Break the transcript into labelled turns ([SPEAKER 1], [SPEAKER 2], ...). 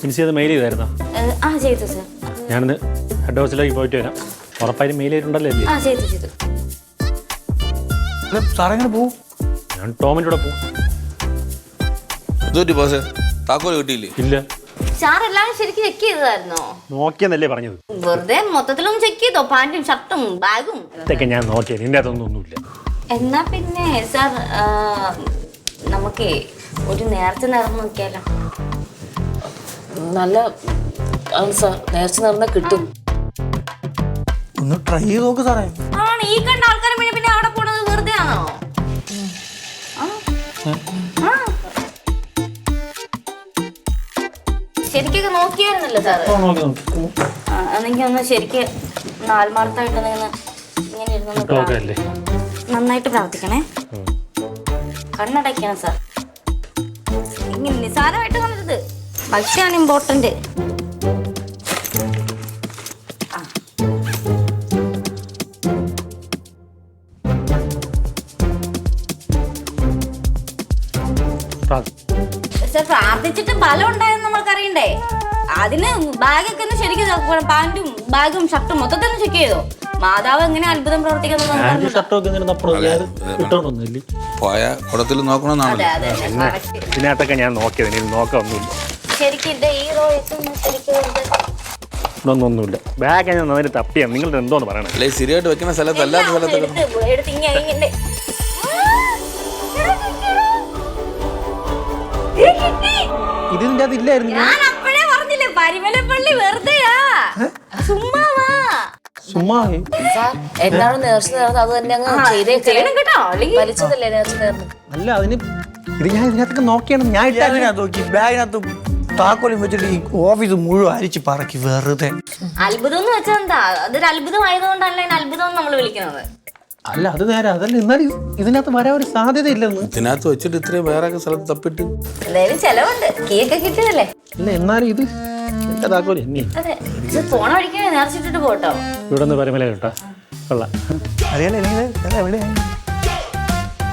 [SPEAKER 1] മിനിസ് ചെയ്ത് മെയിൽ ചെയ്തായിരുന്നോ?
[SPEAKER 2] ആ ചെയ്തു സർ.
[SPEAKER 1] ഞാനിന്ന് ഹെഡ് ഹൗസിലേക്ക് പോയിട്ട് വരാം. ഉറപ്പായും മെയിൽ ചെയ്തിട്ടുണ്ടല്ലോ അല്ലേ?
[SPEAKER 2] ആ ചെയ്തു.
[SPEAKER 3] സാറെങ്ങനെ പോവും?
[SPEAKER 1] ഞാൻ ടോമിൻ്റെ കൂടെ പോകും.
[SPEAKER 3] താക്കോല് കിട്ടിയില്ലേ?
[SPEAKER 1] ഇല്ല.
[SPEAKER 2] സാർ എല്ലാം ശരിക്കും ചെക്ക് ചെയ്തതായിരുന്നോ?
[SPEAKER 1] നോക്കിയെന്നല്ലേ പറഞ്ഞത്.
[SPEAKER 2] വെറുതെ മൊത്തത്തിലൊന്നും ചെക്ക് ചെയ്തോ? പാന്റും ഷർട്ടും ബാഗും
[SPEAKER 1] ഇതൊക്കെ ഞാൻ നോക്കിയത്. ഇതിൻ്റെ അതൊന്നുമില്ല.
[SPEAKER 2] എന്നാ പിന്നെ സാർ നമുക്ക് ഒരു നേർച്ച നേർന്ന് നോക്കിയാലോ?
[SPEAKER 4] നല്ല ആണ് സാർ, നേർച്ച നടന്നാൽ കിട്ടും.
[SPEAKER 3] ഒന്ന് ട്രൈ ചെയ്ത് നോക്ക് സാറേ.
[SPEAKER 2] ആണ് ഈ കണ്ട ആൾക്കാരെ പിന്നെ അവിടെ പോണത് വെറുതെ ആണോ? ശരിക്കൊക്കെ നോക്കിയായിരുന്നല്ലോ സാറ്. അന്നെങ്കിൽ ഒന്ന് ശരിക്ക് ആത്മാർത്ഥമായിട്ട് ഇങ്ങനെ ഇരുന്ന് നന്നായിട്ട് പ്രാർത്ഥിക്കണേ. കണ്ണടയ്ക്കണം സാർ. ഇങ്ങനെ നിസാരമായിട്ട് കണ്ടത് ഭക്തിയാണ് ഇമ്പോർട്ടന്റ്. സാർ പ്രാർത്ഥിച്ചിട്ട് ഫലം ഉണ്ടായെന്ന് നമ്മൾക്ക് അറിയണ്ടേ? അതിന് ബാഗൊക്കെ ഒന്ന് ശരിക്കും പാന്റും ബാഗും ഷർട്ടും മൊത്തത്തിൽ ചെക്ക് ചെയ്തോ? മാതാവ് എങ്ങനെ അത്ഭുതം പ്രവർത്തിക്കുന്നത്
[SPEAKER 1] ഇതിനകത്തൊക്കെ ഞാൻ നോക്കിയത്. ഇനി നോക്കാമൊന്നുമില്ല. ഒന്നുമില്ല. ബാഗ് ഞാൻ നന്നായിട്ട് തപ്പിയാണ്. നിങ്ങളുടെ എന്തോന്ന് പറയണേ?
[SPEAKER 3] ശരിയായിട്ട് വെക്കുന്ന സ്ഥലത്ത് അല്ലാത്ത സ്ഥലത്തൊക്കെ
[SPEAKER 1] ഇതിന്റെ അതില്ലായിരുന്നു.
[SPEAKER 2] ഞാൻ അപ്പഴേ പറഞ്ഞില്ലേ പരിമലപ്പള്ളി വെറുതെയാ.
[SPEAKER 1] സുമ്മാ
[SPEAKER 4] സാർ എന്നാണ് നേർച്ച നേർന്നത് അത് തന്നെ അങ്ങ്
[SPEAKER 2] ചെയ്യണം കേട്ടോ.
[SPEAKER 4] വലിച്ചതല്ലേ നേർച്ച നേർന്ന്?
[SPEAKER 1] അല്ല, അതിന് ഇത് ഞാൻ ഇതിനകത്തൊക്കെ നോക്കിയാണ്. ഞാൻ
[SPEAKER 3] നോക്കി ബാഗിനകത്ത് താക്കോലും വെച്ചിട്ട് ഈ ഓഫീസ് മുഴുവൻ അരിച്ച് പറക്കി വെറുതെ.
[SPEAKER 2] അത്ഭുതം എന്ന് വെച്ചാൽ എന്താ? അതൊരു അത്ഭുതം ആയതുകൊണ്ടല്ല അത്ഭുതം നമ്മൾ വിളിക്കുന്നത്.
[SPEAKER 1] അല്ല, അത് നേരെ അതല്ല. എന്നാലും ഇതിനകത്ത് വരാൻ ഒരു സാധ്യത ഇല്ലെന്ന്.
[SPEAKER 3] ഇതിനകത്ത് വെച്ചിട്ട് ഇത്രയും വേറെ സ്ഥലത്ത് തപ്പിട്ട്
[SPEAKER 2] എന്തായാലും ചെലവുണ്ട്. കീയൊക്കെ കിട്ടിയതല്ലേ?
[SPEAKER 1] അല്ല, എന്നാലും ഇത് എന്റെ താക്കോല് എന്നെ.
[SPEAKER 2] അതെ, പോണ വഴിക്ക് നേർച്ചിട്ടിട്ട് പോട്ടോ.
[SPEAKER 1] ഇവിടെ നിന്ന് പരിമല കേട്ടോ. കൊള്ളാം.
[SPEAKER 3] അറിയാലോ എവിടെ